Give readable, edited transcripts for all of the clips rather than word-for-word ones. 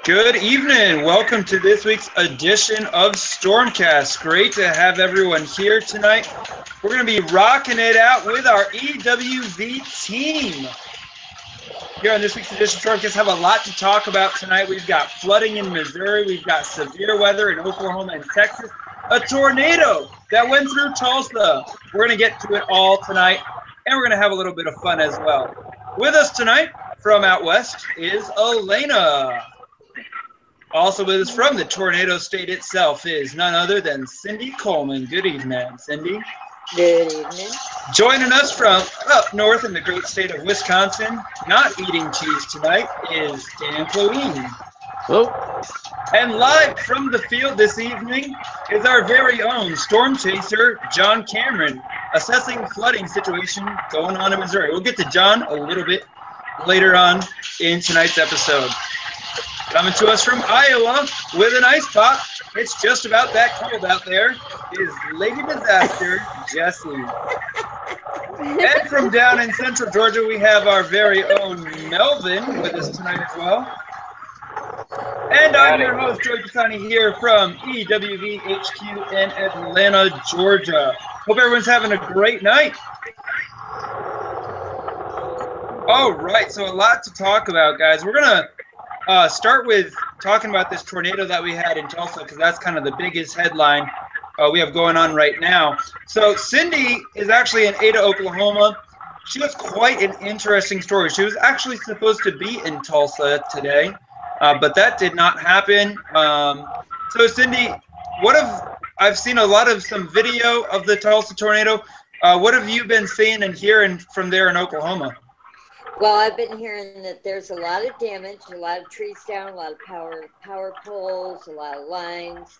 Good evening. Welcome to this week's edition of StormCast. Great to have everyone here tonight. We're going to be rocking it out with our EWV team. Here on this week's edition of StormCast, have a lot to talk about tonight. We've got flooding in Missouri. We've got severe weather in Oklahoma and Texas. A tornado that went through Tulsa. We're going to get to it all tonight, and we're going to have a little bit of fun as well. With us tonight from out west is Elena. Also with us from the tornado state itself is none other than Cindy Coleman. Good evening, Cindy. Good evening. Joining us from up north in the great state of Wisconsin, not eating cheese tonight, is Dan Cloeen. Hello. And live from the field this evening is our very own storm chaser, John Cameron, assessing flooding situation going on in Missouri. We'll get to John a little bit later on in tonight's episode. Coming to us from Iowa with an ice pop. It's just about that cold out there. Is Lady Disaster, Jessie. And from down in central Georgia, we have our very own Melvin with us tonight as well. And I'm your host, Joey Pisani, here from EWV HQ in Atlanta, Georgia. Hope everyone's having a great night. All right, so a lot to talk about, guys. We're going to start with talking about this tornado that we had in Tulsa, because that's kind of the biggest headline we have going on right now. So Cindy is actually in Ada, Oklahoma. She has quite an interesting story. She was actually supposed to be in Tulsa today, but that did not happen. So Cindy, I've seen a lot of some video of the Tulsa tornado. What have you been seeing and hearing from there in Oklahoma? Well, I've been hearing that there's a lot of damage, a lot of trees down, a lot of power poles, a lot of lines.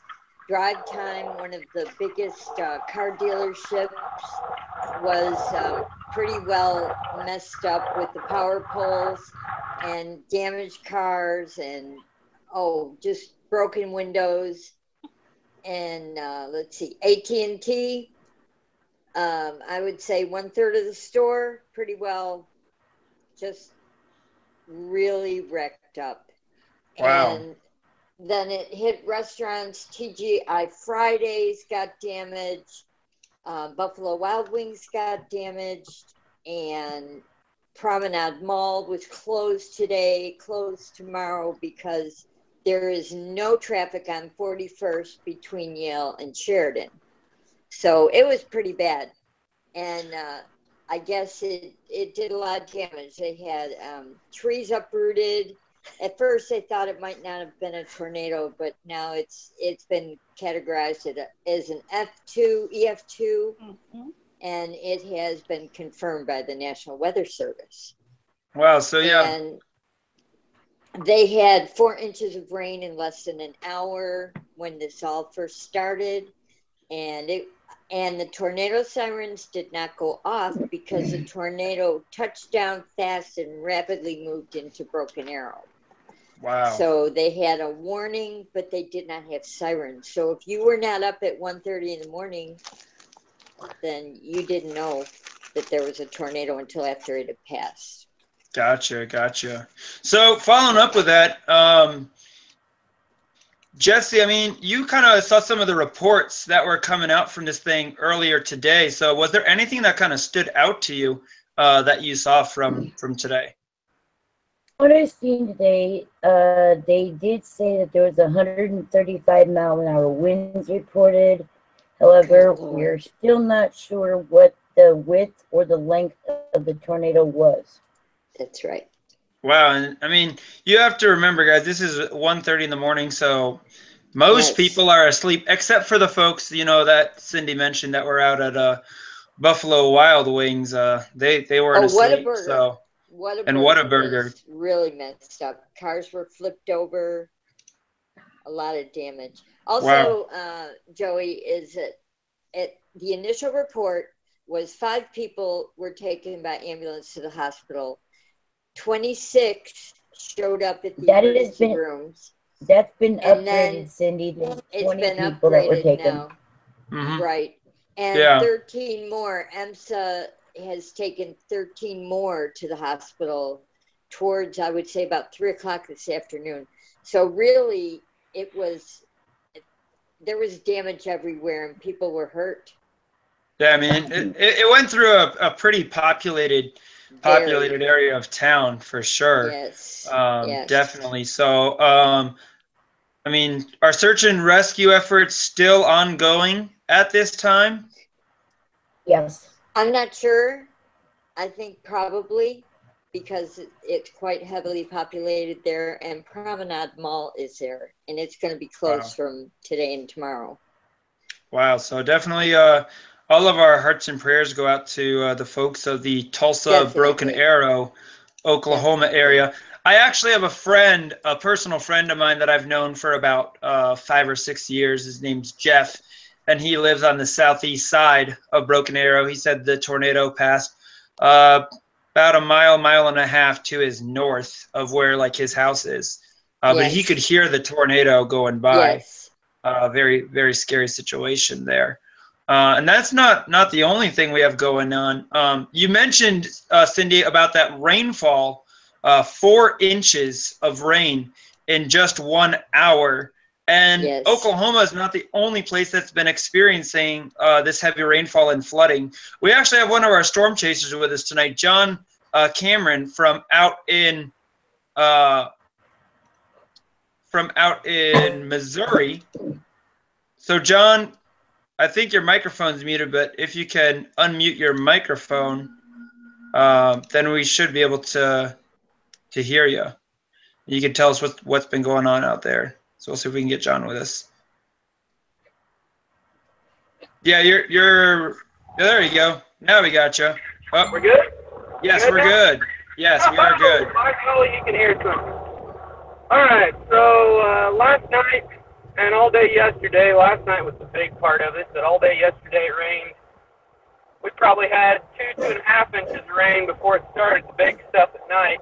Drive time, one of the biggest car dealerships, was pretty well messed up with the power poles and damaged cars and, just broken windows. And let's see, AT&T, I would say 1/3 of the store, pretty well just really wrecked up. Wow. And then it hit restaurants. TGI Fridays got damaged. Buffalo Wild Wings got damaged. And Promenade Mall was closed today, closed tomorrow, because there is no traffic on 41st between Yale and Sheridan. So it was pretty bad. And I guess it did a lot of damage. They had trees uprooted. At first, they thought it might not have been a tornado, but now it's been categorized as an F2, EF2, and it has been confirmed by the National Weather Service. Wow, so yeah. And they had 4 inches of rain in less than an hour when this all first started, and the tornado sirens did not go off because the tornado touched down fast and rapidly moved into Broken Arrow. Wow. So they had a warning, but they did not have sirens. So if you were not up at 1:30 in the morning, then you didn't know that there was a tornado until after it had passed. Gotcha. So following up with that, Jesse, I mean, you kind of saw some of the reports that were coming out from this thing earlier today. So was there anything that kind of stood out to you that you saw from today? What I've seen today, they did say that there was 135-mile-an-hour winds reported. However, we're still not sure what the width or the length of the tornado was. That's right. Wow, and I mean, you have to remember, guys, this is 1:30 in the morning, so most people are asleep, except for the folks, that Cindy mentioned that were out at Buffalo Wild Wings. They weren't asleep. So Whataburger. Really messed up. Cars were flipped over. A lot of damage. Also, wow. Joey, is that the initial report was 5 people were taken by ambulance to the hospital. 26 showed up at the emergency rooms. That's been upgraded, Cindy. There's 20 people that were taken. Now. Mm-hmm. Right. And 13 more. EMSA has taken 13 more to the hospital towards, I would say, about 3 o'clock this afternoon. So really, there was damage everywhere and people were hurt. Yeah, I mean, it went through a pretty populated area of town for sure. Yes. Yes. Definitely. So, I mean, are search and rescue efforts still ongoing at this time? Yes. I'm not sure. I think probably because it's quite heavily populated there, and Promenade Mall is there, and it's going to be closed from today and tomorrow. Wow. So definitely all of our hearts and prayers go out to the folks of the Tulsa, Broken Arrow, Oklahoma area. I actually have a personal friend of mine that I've known for about 5 or 6 years. His name's Jeff, and he lives on the southeast side of Broken Arrow. He said the tornado passed about a mile and a half to his north of where like his house is. But he could hear the tornado going by. Yes. Very, very scary situation there. And that's not the only thing we have going on. You mentioned, Cindy, about that rainfall, 4 inches of rain in just 1 hour. And Oklahoma is not the only place that's been experiencing this heavy rainfall and flooding. We actually have one of our storm chasers with us tonight, John Cameron from out in Missouri. So, John, I think your microphone's muted, but if you can unmute your microphone, then we should be able to hear you. You can tell us what's been going on out there. So we'll see if we can get John with us. Yeah, you're there you go. Now we got you. Oh. We're good? Yes, we're good. Yes, we are good. Finally, you can hear something. All right, so last night and all day yesterday, last night was the big part of it, but all day yesterday it rained. We probably had 2.5 inches of rain before it started the big stuff at night.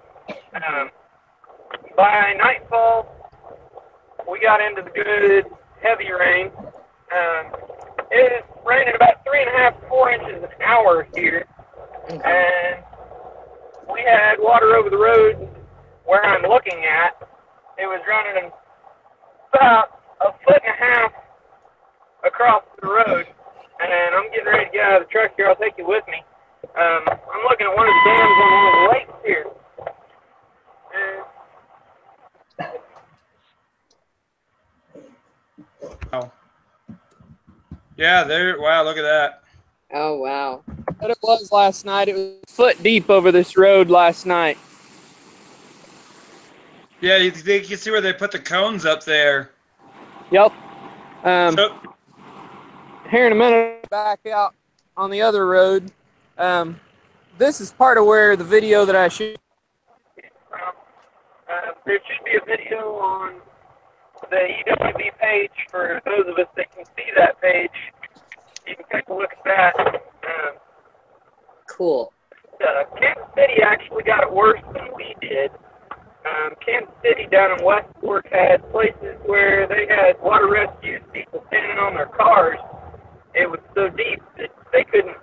By nightfall, we got into the good, heavy rain. It was raining about 3.5 to 4 inches an hour here, and we had water over the road where I'm looking at. It was running about 1.5 feet across the road, and I'm getting ready to get out of the truck here. I'll take you with me. I'm looking at one of the dams on one of the lakes here. Oh. Yeah, there. Wow, look at that. Oh, wow. But it was last night. It was a foot deep over this road last night. Yeah, you can see where they put the cones up there. Yep. Here in a minute, back out on the other road. This is part of where the video that I shoot. There should be a video on the EWB page for those of us that can see that page. You can take a look at that. Cool. Kansas City actually got it worse than we did. Kansas City down in West Fork had places where they had water rescues, people standing on their cars. It was so deep that they couldn't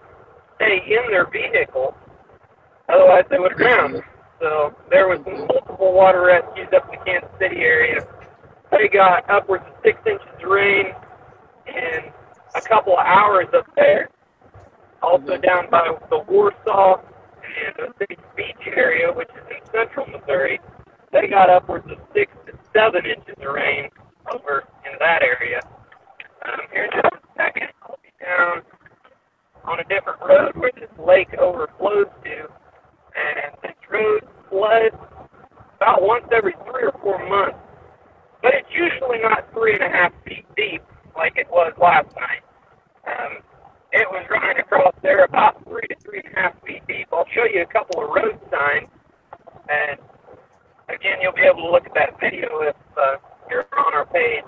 stay in their vehicle, otherwise they would have drowned. So there was multiple water rescues up in the Kansas City area. They got upwards of 6 inches of rain in a couple of hours up there. Also down by the Warsaw and the City Beach area, which is in central Missouri, they got upwards of 6 to 7 inches of rain over in that area. Here in just a second, I'll be down on a different road where this lake overflows to, and this road floods about once every 3 or 4 months. But it's usually not 3.5 feet deep like it was last night. It was running across there about 3 to 3.5 feet deep. I'll show you a couple of road signs, and again, you'll be able to look at that video if you're on our page.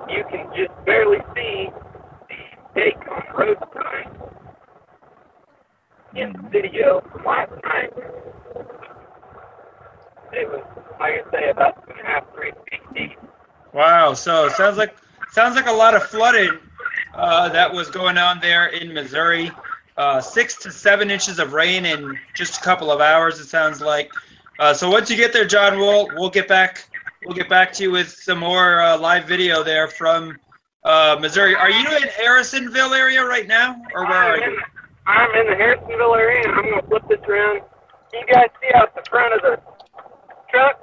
You can just barely see the date on the road sign in the video from last night. It was, like I say, about 2.5, 3 feet deep. Wow. So it sounds like a lot of flooding that was going on there in Missouri. 6 to 7 inches of rain in just a couple of hours, it sounds like. So once you get there, John, we'll get back to you with some more live video there from Missouri. Are you in Harrisonville area right now, or where are you? I'm in the Harrisonville area, and I'm going to flip this around. Can you guys see out the front of the truck?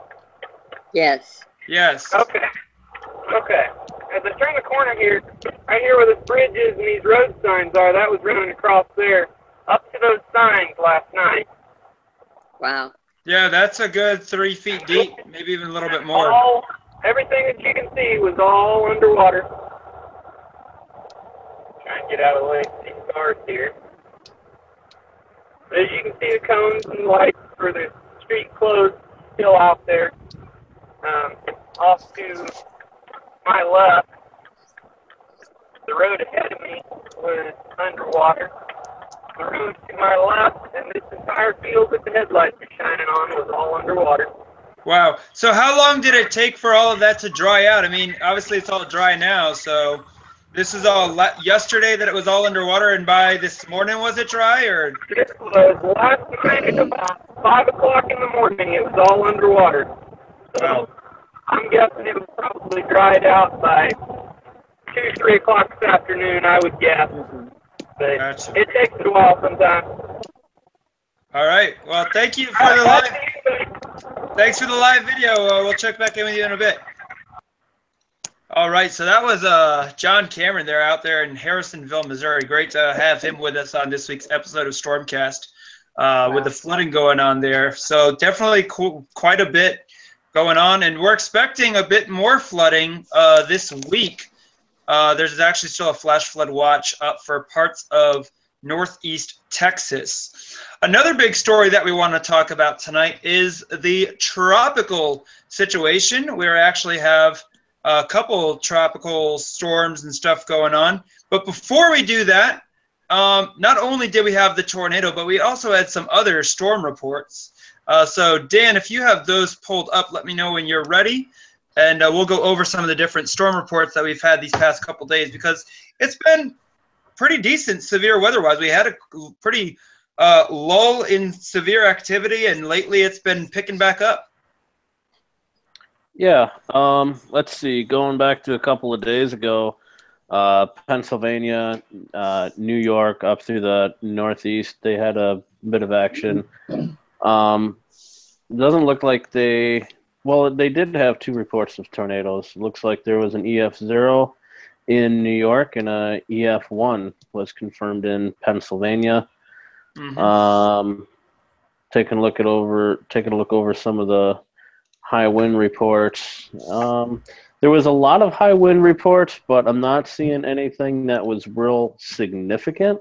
Yes. Yes. Okay. As I turn the corner here, right here where this bridge is and these road signs are, that was running across there up to those signs last night. Wow. Yeah, that's a good 3 feet deep, maybe even a little bit more. Everything that you can see was all underwater. Try and get out of the way of these cars here. As you can see, the cones and lights for the street closed still out there. Off to my left, the road ahead of me was underwater. The road to my left and this entire field that the headlights are shining on was all underwater. Wow. So how long did it take for all of that to dry out? I mean, obviously it's all dry now, so this is all yesterday that it was all underwater, and by this morning was it dry, or? This was last night at about 5 o'clock in the morning. It was all underwater. So Wow. I'm guessing it was probably dried out by 2, 3 o'clock this afternoon, I would guess. But Gotcha. it takes a while sometimes. All right. Well, thank you for the live. Thanks for the live video. We'll check back in with you in a bit. All right. So that was John Cameron there out there in Harrisonville, Missouri. Great to have him with us on this week's episode of StormCast with the flooding going on there. So definitely quite a bit going on, and we're expecting a bit more flooding this week. There's actually still a flash flood watch up for parts of northeast Texas. Another big story that we want to talk about tonight is the tropical situation. We actually have a couple tropical storms and stuff going on. But before we do that, not only did we have the tornado, but we also had some other storm reports. So Dan, if you have those pulled up, let me know when you're ready. And we'll go over some of the different storm reports that we've had these past couple days, because it's been pretty decent severe weather-wise. We had a pretty lull in severe activity, and lately it's been picking back up. Yeah, let's see. Going back to a couple of days ago, Pennsylvania, New York, up through the Northeast, they had a bit of action. Doesn't look like they did have 2 reports of tornadoes. Looks like there was an EF0 in New York, and a EF1 was confirmed in Pennsylvania. Mm-hmm. Taking a look over some of the high wind reports. There was a lot of high wind reports, but I'm not seeing anything that was real significant.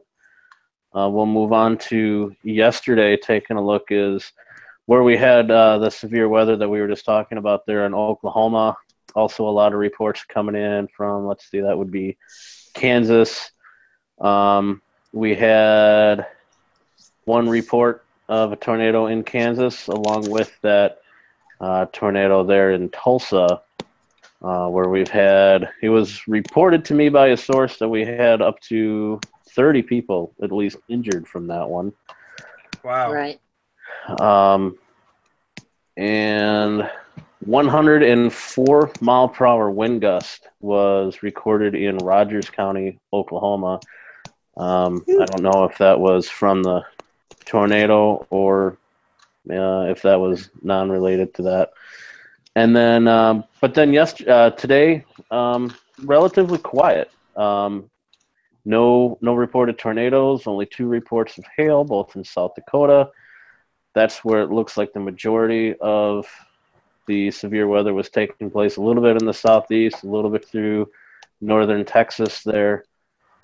We'll move on to yesterday. Taking a look is where we had the severe weather that we were just talking about there in Oklahoma. Also a lot of reports coming in from, let's see, that would be Kansas. We had 1 report of a tornado in Kansas, along with that tornado there in Tulsa, where we've had, it was reported to me by a source that we had up to 30 people at least injured from that one. Wow. Right. And 104 mile per hour wind gust was recorded in Rogers County, Oklahoma. I don't know if that was from the tornado or if that was non-related to that. And then, but then today, relatively quiet. No reported tornadoes, only 2 reports of hail, both in South Dakota. That's where it looks like the majority of the severe weather was taking place, a little bit in the southeast, a little bit through northern Texas there.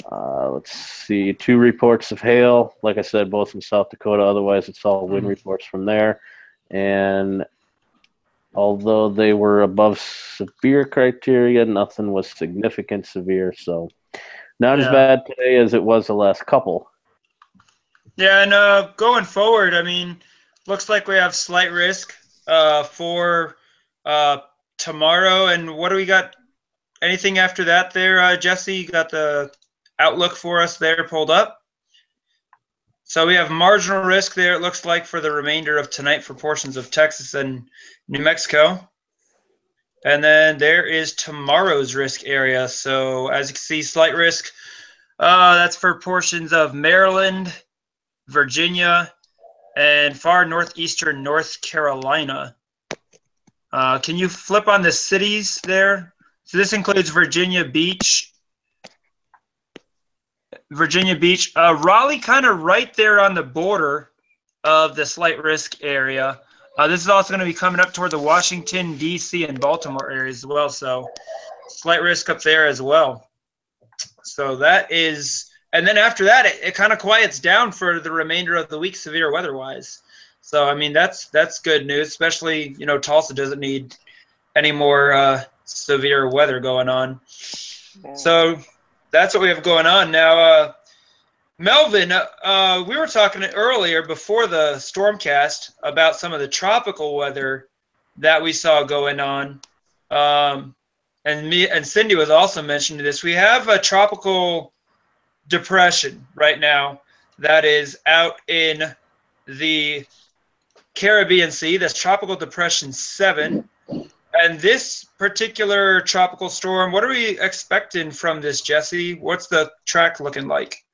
Let's see, 2 reports of hail, like I said, both in South Dakota. Otherwise, it's all wind reports from there. And although they were above severe criteria, nothing was significant severe. So not as bad today as it was the last couple. Yeah, and going forward, I mean, looks like we have slight risk for tomorrow. And what do we got? Anything after that there, Jesse? You got the outlook for us there pulled up? So we have marginal risk there, it looks like, for the remainder of tonight for portions of Texas and New Mexico. And then there is tomorrow's risk area. So as you can see, slight risk. That's for portions of Maryland, Virginia, and far northeastern North Carolina. Can you flip on the cities there? So this includes Virginia Beach. Raleigh kind of right there on the border of the slight risk area. This is also going to be coming up toward the Washington, D.C. and Baltimore areas as well. So slight risk up there as well. So that is, and then after that, it kind of quiets down for the remainder of the week, severe weather-wise. So, I mean, that's good news, especially, you know, Tulsa doesn't need any more severe weather going on. So that's what we have going on. Now, Melvin, we were talking earlier before the StormCast about some of the tropical weather that we saw going on. And Cindy was also mentioning this. We have a tropical depression right now that is out in the Caribbean Sea. That's Tropical Depression 7. And this particular tropical storm, what are we expecting from this, Jesse? What's the track looking like?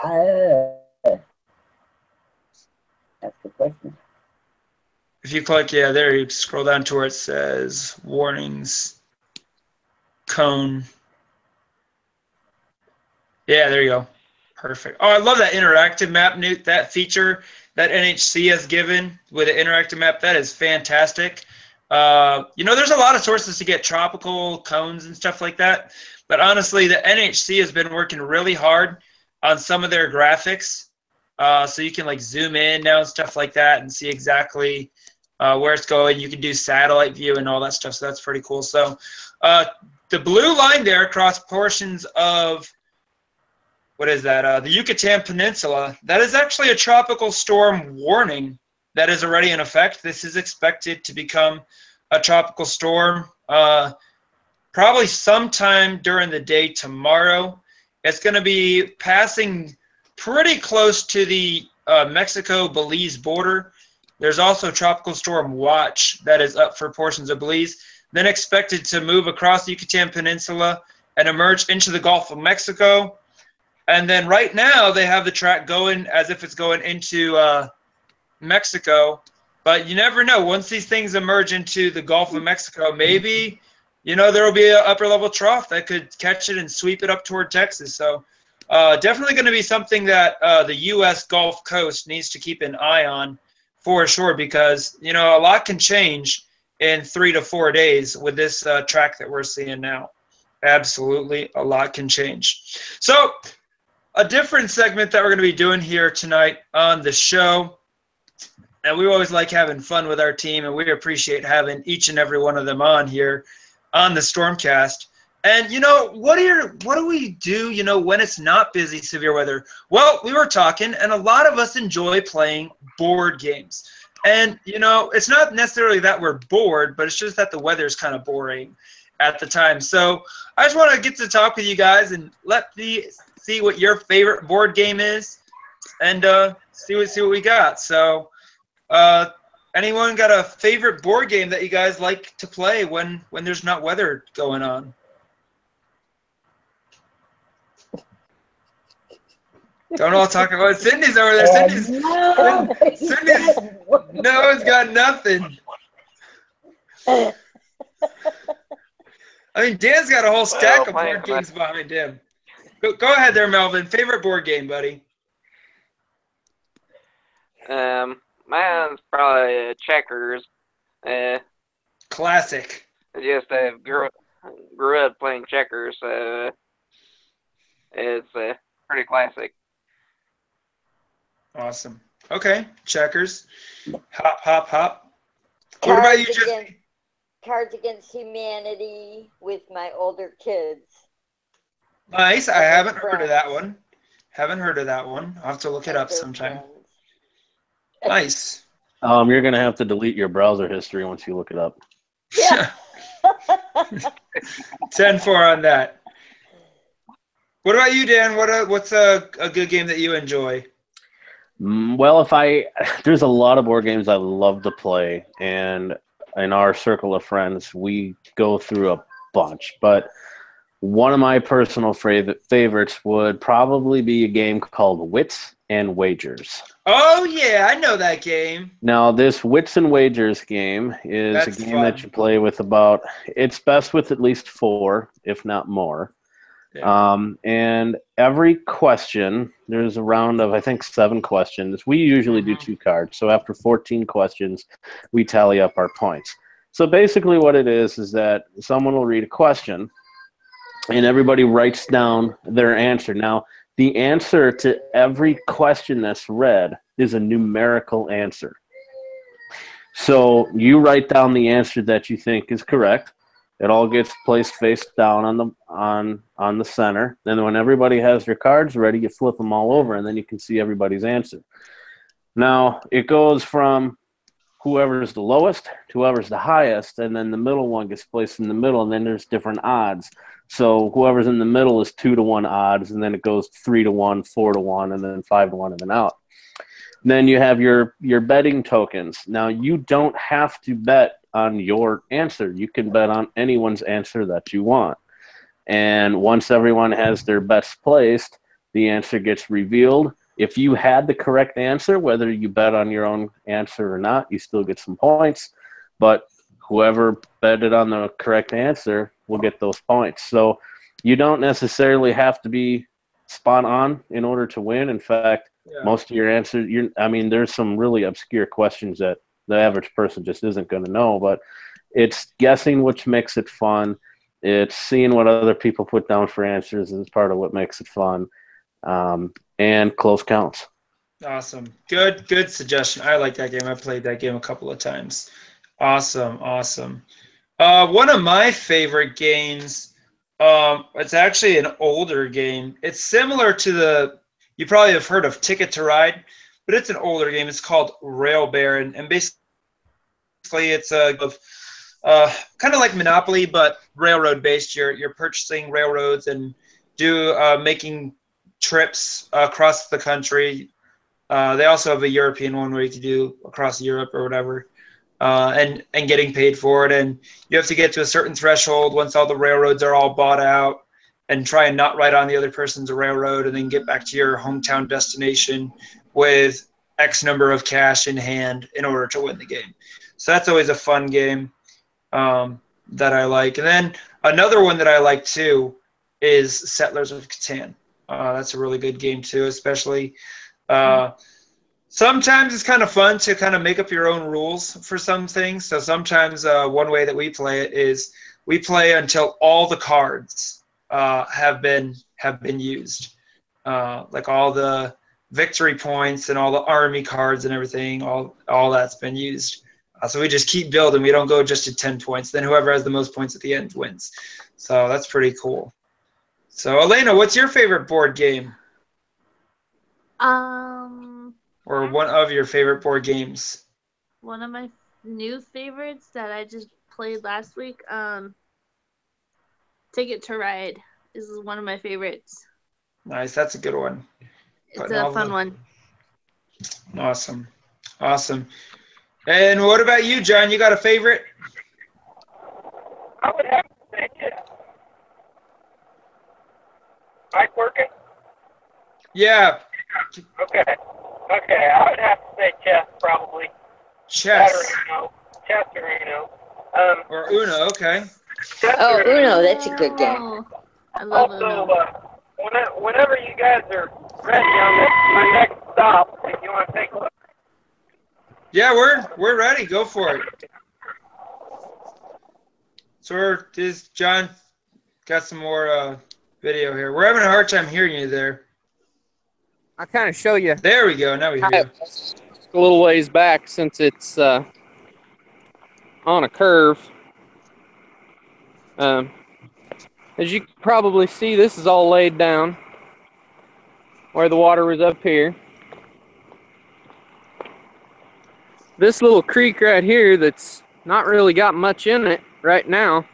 That's a good question. If you click, yeah, there, you scroll down to where it says warnings, cone. Yeah, there you go. Perfect. Oh, I love that interactive map, Newt. That feature that NHC has given with an interactive map, that is fantastic. You know, there's a lot of sources to get tropical cones and stuff like that. But honestly, the NHC has been working really hard on some of their graphics. So you can like zoom in now and stuff like that and see exactly where it's going. You can do satellite view and all that stuff. So that's pretty cool. So the blue line there across portions of, what is that? The Yucatan Peninsula. That is actually a tropical storm warning that is already in effect. This is expected to become a tropical storm probably sometime during the day tomorrow. It's going to be passing pretty close to the Mexico-Belize border. There's also tropical storm watch that is up for portions of Belize, then expected to move across the Yucatan Peninsula and emerge into the Gulf of Mexico. And then right now they have the track going as if it's going into Mexico. But you never know. Once these things emerge into the Gulf of Mexico, maybe, you know, there will be an upper-level trough that could catch it and sweep it up toward Texas. So definitely going to be something that the U.S. Gulf Coast needs to keep an eye on for sure, because, you know, a lot can change in 3 to 4 days with this track that we're seeing now. Absolutely, a lot can change. So a different segment that we're going to be doing here tonight on the show, and we always like having fun with our team, and we appreciate having each and every one of them on here on the StormCast. And, you know, what do we do, you know, when it's not busy severe weather? Well, we were talking, and a lot of us enjoy playing board games. And, you know, it's not necessarily that we're bored, but it's just that the weather is kind of boring at the time. So I just want to get to talk with you guys and let me see what your favorite board game is and see what we got. So anyone got a favorite board game that you guys like to play when there's not weather going on? Don't all talk about it. Cindy's over there. Cindy's no one's got nothing. I mean, Dan's got a whole stack of board games behind him. Go ahead there, Melvin. Favorite board game, buddy? Mine's probably checkers. Classic. Just grew up playing checkers, so it's pretty classic. Awesome. Okay, checkers. Hop, hop, hop. What about you, Jesse? Cards Against Humanity with my older kids. Nice. I haven't heard of that one. I'll have to look it up sometime. Nice. You're going to have to delete your browser history once you look it up. Yeah. 10-4 on that. What about you, Jesse? Yeah. What about you, Dan? What's a good game that you enjoy? Well, there's a lot of board games I love to play, and in our circle of friends, we go through a bunch. But one of my personal favorites would probably be a game called Wits and Wagers. Oh, yeah, I know that game. Now, this Wits and Wagers game is That's a game fun. that you play with it's best with at least 4, if not more. Yeah. And every question, there's a round of, I think, 7 questions. We usually do 2 cards. So after 14 questions, we tally up our points. So basically what it is that someone will read a question, and everybody writes down their answer. Now, the answer to every question that's read is a numerical answer. So you write down the answer that you think is correct. It all gets placed face down on the center. Then when everybody has their cards ready, you flip them all over, and then you can see everybody's answer. Now, it goes from whoever's the lowest to whoever's the highest, and then the middle one gets placed in the middle, and then there's different odds. So whoever's in the middle is 2-to-1 odds, and then it goes 3-to-1, 4-to-1, and then 5-to-1, and then out. Then you have your betting tokens. Now, you don't have to bet on your answer. You can bet on anyone's answer that you want. And once everyone has their bets placed, the answer gets revealed. If you had the correct answer, whether you bet on your own answer or not, you still get some points. But whoever betted on the correct answer will get those points. So you don't necessarily have to be spot on in order to win. In fact, most of your answers, there's some really obscure questions that the average person just isn't going to know, but it's guessing, which makes it fun. It's seeing what other people put down for answers is part of what makes it fun. And close counts. Awesome. Good suggestion. I like that game. I played that game a couple of times. Awesome. One of my favorite games, it's actually an older game. It's similar to you probably have heard of Ticket to Ride, but it's an older game. It's called Rail Baron, and basically it's kind of like Monopoly, but railroad based. You're purchasing railroads and making trips across the country. They also have a European one where you can do across Europe or whatever, and getting paid for it. And you have to get to a certain threshold once all the railroads are all bought out, and try and not ride on the other person's railroad, and then get back to your hometown destination with X number of cash in hand in order to win the game. So that's always a fun game that I like. And then another one that I like too is Settlers of Catan. That's a really good game too, especially sometimes it's kind of fun to kind of make up your own rules for some things. So sometimes one way that we play it is we play until all the cards have been used, like all the victory points and all the army cards and everything. All that's been used. So we just keep building. We don't go just to 10 points. Then whoever has the most points at the end wins. So that's pretty cool. So Elena, what's your favorite board game? Or one of your favorite board games? One of my new favorites that I just played last week, Ticket to Ride is one of my favorites. Nice, that's a good one. It's a fun one. Awesome. And what about you, John? You got a favorite? I would have to say chess. Mic working? Yeah. Okay. I would have to say chess, probably. Chess. Chess or Uno. Or Uno, okay. Oh, Uno, that's a good game. I love also, Uno. Whenever you guys are ready on this, my next stop, if you want to take a look. Yeah, we're ready. Go for it. So John got some more video here. We're having a hard time hearing you there. I'll kind of show you. There we go. Now we hear you. A little ways back since it's on a curve. As you can probably see, this is all laid down where the water was up here. This little creek right here that's not really got much in it right now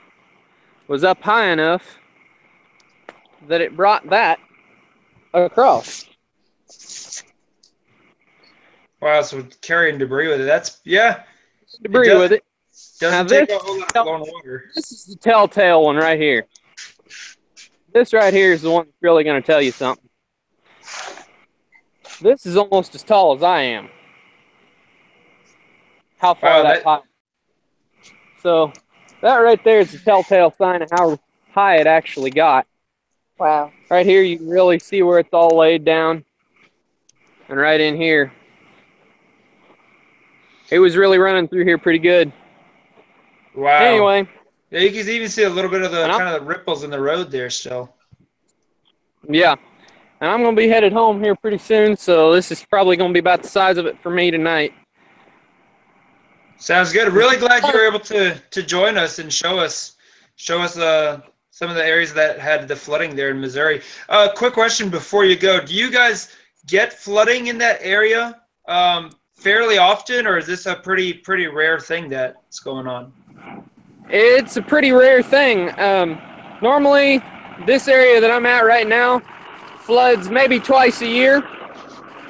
was up high enough that it brought that across. Wow, so carrying debris with it. That's, yeah. Debris with it. Doesn't Now take this, a whole lot of flowing water. this is the telltale one right here. This right here is the one that's really going to tell you something. This is almost as tall as I am. How far Wow, that pile. So that right there is the telltale sign of how high it actually got. Wow. Right here, you can really see where it's all laid down. And right in here, it was really running through here pretty good. Wow. Anyway. Yeah, you can even see a little bit of the And kind of the ripples in the road there still. Yeah. And I'm going to be headed home here pretty soon, so this is probably going to be about the size of it for me tonight. Sounds good. Really glad you were able to join us and show us some of the areas that had the flooding there in Missouri. Quick question before you go: do you guys get flooding in that area fairly often, or is this a pretty rare thing that's going on? It's a pretty rare thing. Normally, this area that I'm at right now floods maybe twice a year.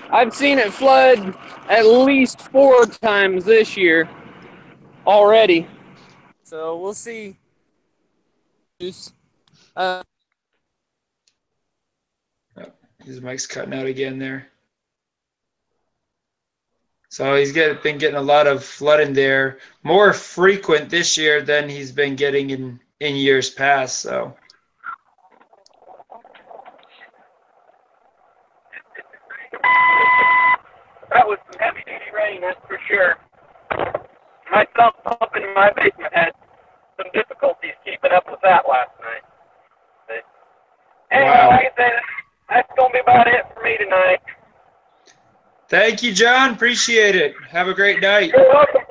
I've seen it flood at least 4 times this year already. So we'll see. His mic's cutting out again there. So he's been getting a lot of flooding there, more frequent this year than he's been getting in years past. So. That was some heavy duty rain, that's for sure. My sump pump in my basement had some difficulties keeping up with that last night. But anyway, Wow. like I said, that's going to be about it for me tonight. Thank you, John. Appreciate it. Have a great night. You're welcome.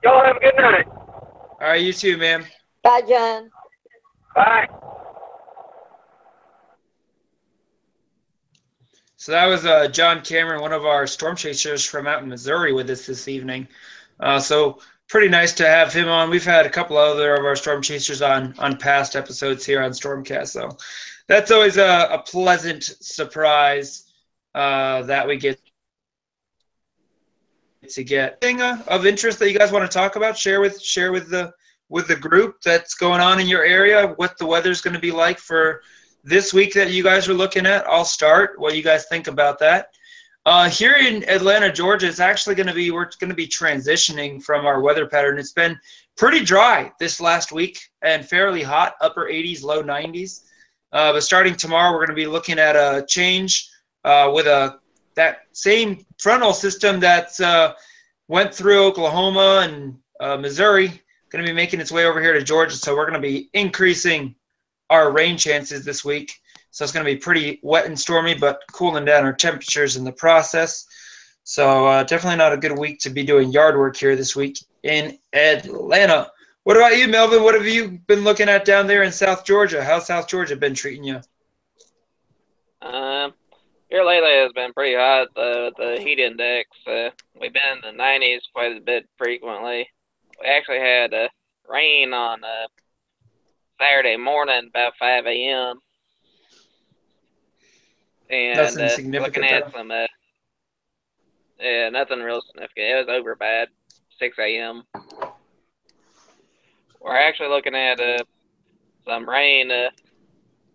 Y'all have a good night. All right, you too, man. Bye, John. Bye. So that was John Cameron, one of our storm chasers from out in Missouri, with us this evening. So pretty nice to have him on. We've had a couple other of our storm chasers on past episodes here on StormCast. So that's always a pleasant surprise that we get to get. Anything of interest that you guys want to talk about? Share with the group that's going on in your area. What the weather's going to be like for this week that you guys are looking at. I'll start. What do you guys think about that? Here in Atlanta, Georgia, it's actually we're going to be transitioning from our weather pattern. It's been pretty dry this last week and fairly hot, upper 80s, low 90s. But starting tomorrow, we're going to be looking at a change with that same frontal system that went through Oklahoma and Missouri, going to be making its way over here to Georgia. So we're going to be increasing our rain chances this week. So it's going to be pretty wet and stormy, but cooling down our temperatures in the process. So definitely not a good week to be doing yard work here this week in Atlanta. What about you, Melvin? What have you been looking at down there in South Georgia? How's South Georgia been treating you? Here lately has been pretty hot. The heat index, we've been in the 90s quite a bit frequently. We actually had rain on Saturday morning about 5 a.m. And Nothing significant, looking at some, yeah, nothing real significant. It was over bad, 6 a.m. We're actually looking at some rain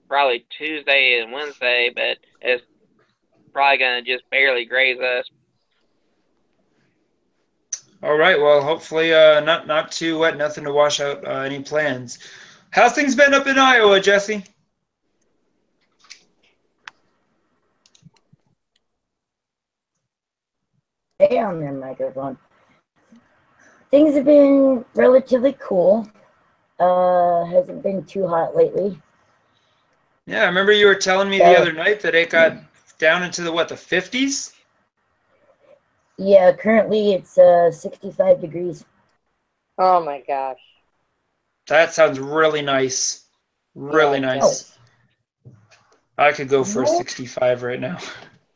probably Tuesday and Wednesday, but it's probably going to just barely graze us. All right. Well, hopefully not too wet, nothing to wash out any plans. How's things been up in Iowa, Jesse? Stay on their microphone. Things have been relatively cool. Hasn't been too hot lately. Yeah, I remember you were telling me the other night that it got down into the 50s? Yeah, currently it's 65 degrees. Oh my gosh. That sounds really nice. Really Yeah, nice. I could go for a 65 right now.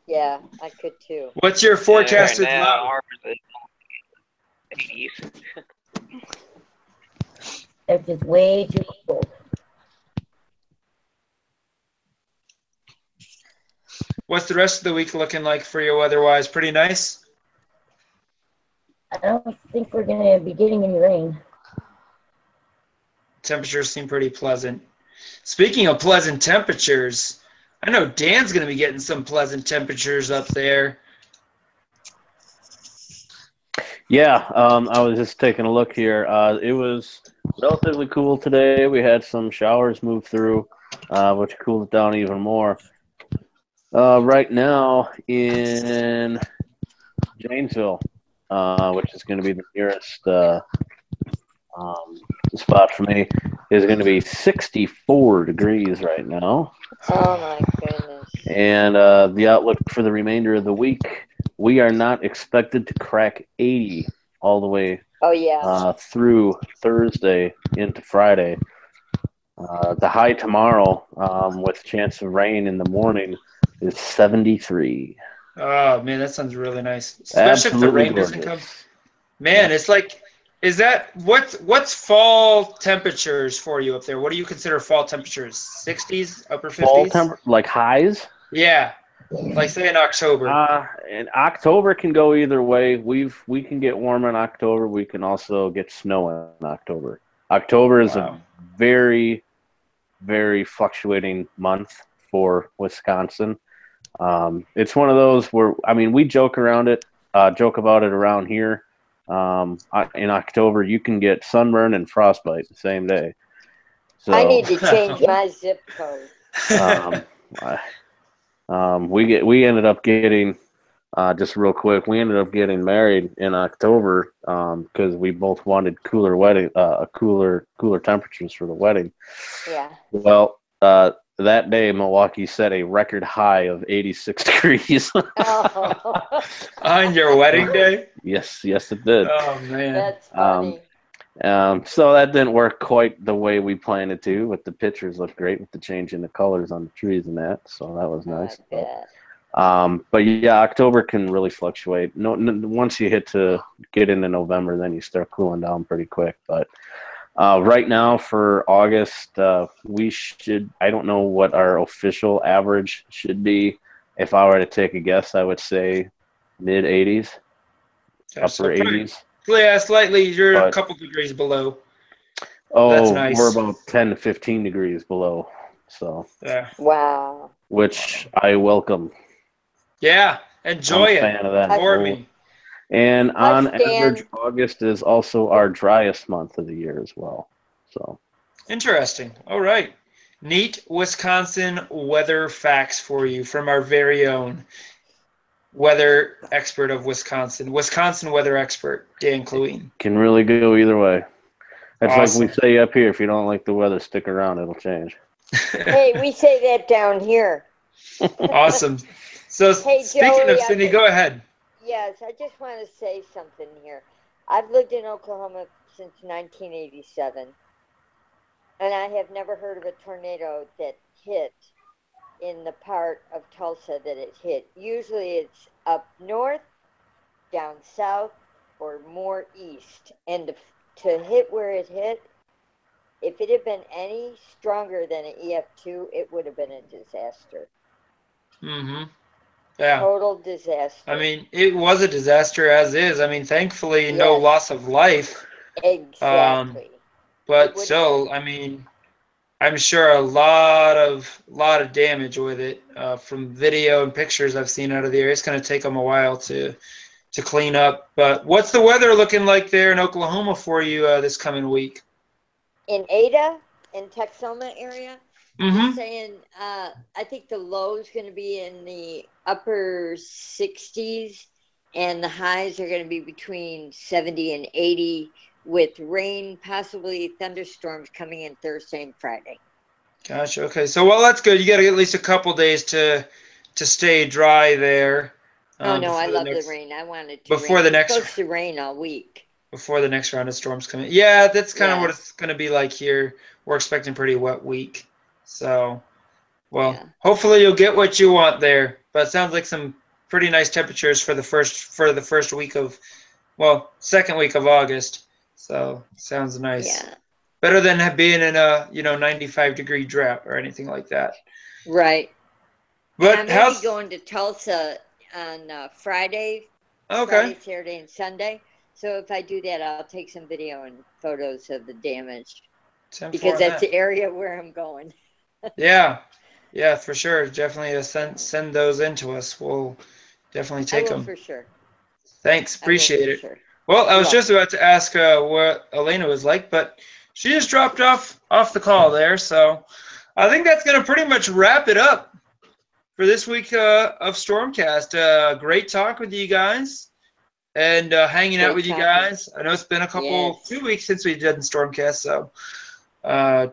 Yeah, I could too. What's your forecasted right now, low? ours is 80s. It's just way too cold. What's the rest of the week looking like for you weather-wise? Pretty nice? I don't think we're going to be getting any rain. Temperatures seem pretty pleasant. Speaking of pleasant temperatures, I know Dan's going to be getting some pleasant temperatures up there. Yeah, I was just taking a look here. It was relatively cool today. We had some showers move through, which cooled it down even more. Right now in Janesville, which is going to be the nearest spot for me, is going to be 64 degrees right now. Oh my goodness. And the outlook for the remainder of the week, we are not expected to crack 80 all the way through Thursday into Friday. The high tomorrow, with chance of rain in the morning, is 73. Oh, man, that sounds really nice. Especially if the rain doesn't come. Man, it's like, is that, what's fall temperatures for you up there? What do you consider fall temperatures? 60s, upper 50s? Fall like highs? Yeah, like say in October. And October can go either way. We can get warm in October. We can also get snow in October. October is a very, very fluctuating month for Wisconsin. It's one of those where, I mean, we joke about it around here. In October, you can get sunburn and frostbite the same day. So I need to change my zip code. We ended up getting just real quick. We ended up getting married in October because we both wanted cooler temperatures for the wedding. Yeah. Well, that day Milwaukee set a record high of 86 degrees. Oh. On your wedding day? Yes, it did. Oh man, that's funny. So that didn't work quite the way we planned it to, but the pictures looked great with the change in the colors on the trees and that, so that was nice. But yeah, October can really fluctuate. Once you get into November, then you start cooling down pretty quick. But right now for August, I don't know what our official average should be. If I were to take a guess, I would say mid 80s, upper 80s. Yeah, slightly. You're a couple degrees below. Oh, that's nice. We're about 10 to 15 degrees below. So yeah. Wow. Which I welcome. Yeah, enjoy it. I'm a fan of that. For me. And on average, August is also our driest month of the year as well. So interesting. All right. Neat Wisconsin weather facts for you from our very own weather expert of Wisconsin weather expert, Dan Cluine. Can really go either way. It's awesome. Like we say up here, if you don't like the weather, stick around, it'll change. Hey, we say that down here. Awesome. So hey, speaking Joey, of Cindy, go ahead. Yes, I just want to say something here. I've lived in Oklahoma since 1987, and I have never heard of a tornado that hit in the part of Tulsa that it hit. Usually it's up north, down south, or more east. And to hit where it hit, if it had been any stronger than an EF2, it would have been a disaster. Mm-hmm. Yeah. Total disaster. I mean, it was a disaster as is. I mean, thankfully, no loss of life. Exactly. But still, I mean, I'm sure a lot of damage with it. From video and pictures I've seen out of the area, it's going to take them a while to clean up. But what's the weather looking like there in Oklahoma for you this coming week? In Ada, in Texoma area, mm-hmm. saying I think the low is going to be in the upper 60s, and the highs are going to be between 70 and 80, with rain, possibly thunderstorms coming in Thursday and Friday. Gotcha. Okay. So, well, that's good. You got to get at least a couple days to stay dry there. Oh no, I love the rain. I want it to before rain. the next. It's supposed to rain all week. Before the next round of storms come in. Yeah, that's kind of what it's going to be like here. We're expecting a pretty wet week. So, well, hopefully you'll get what you want there. But it sounds like some pretty nice temperatures for the first week of, well, second week of August. So, sounds nice. Yeah. Better than being in a, 95-degree drought or anything like that. Right. But I'm going how's to be going to Tulsa on Friday, okay? Saturday, and Sunday. So if I do that, I'll take some video and photos of the damage 10 because for that's that. the area where I'm going. Yeah, yeah, for sure. Definitely send those in to us. We'll definitely I take will them. for sure. Thanks, I will appreciate for it. sure. Well, I You're was just about to ask what Elena was like, but she just dropped off the call there. So I think that's gonna pretty much wrap it up for this week of Stormcast. Great talk with you guys and hanging out Great with you talking. guys. I know it's been a couple, Yes. 2 weeks since we did Stormcast, so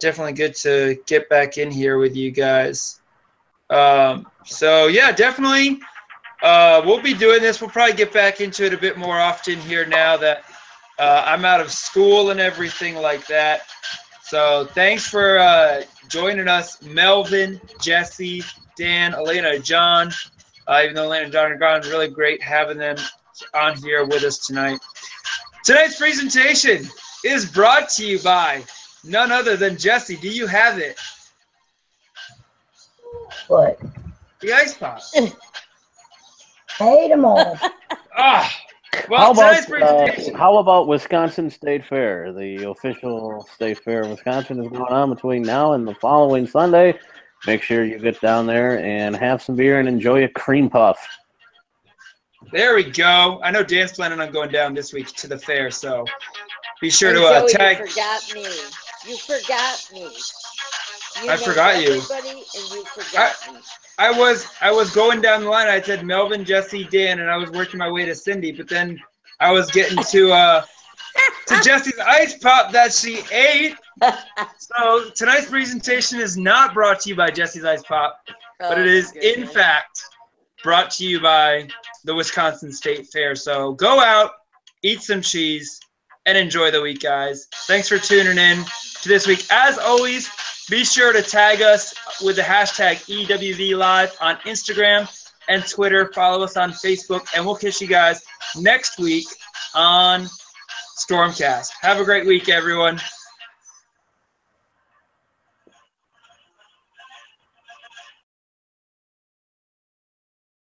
definitely good to get back in here with you guys. So yeah, definitely. We'll be doing this. We'll probably get back into it a bit more often here now that I'm out of school and everything like that. So thanks for joining us, Melvin, Jesse, Dan, Elena, John. Even though Elena and John are gone, really great having them on here with us tonight. Tonight's presentation is brought to you by none other than Jesse. Do you have it? What? The ice pop. I ate them all. Ah. Well, tonight's presentation. How about Wisconsin State Fair? The official state fair of Wisconsin is going on between now and the following Sunday. Make sure you get down there and have some beer and enjoy a cream puff. There we go. I know Dan's planning on going down this week to the fair, so be sure And to Joey, tag. you forgot me. You forgot me. I forgot you. Everybody, and you forgot me. I was going down the line. I said Melvin, Jesse, Dan, and I was working my way to Cindy, but then I was getting to Jesse's ice pop that she ate. So tonight's presentation is not brought to you by Jesse's Ice Pop, but it is in fact brought to you by the Wisconsin State Fair. So go out, eat some cheese, and enjoy the week, guys. Thanks for tuning in to this week. As always, be sure to tag us with the hashtag EWVLive on Instagram and Twitter. Follow us on Facebook, and we'll catch you guys next week on Stormcast. Have a great week, everyone.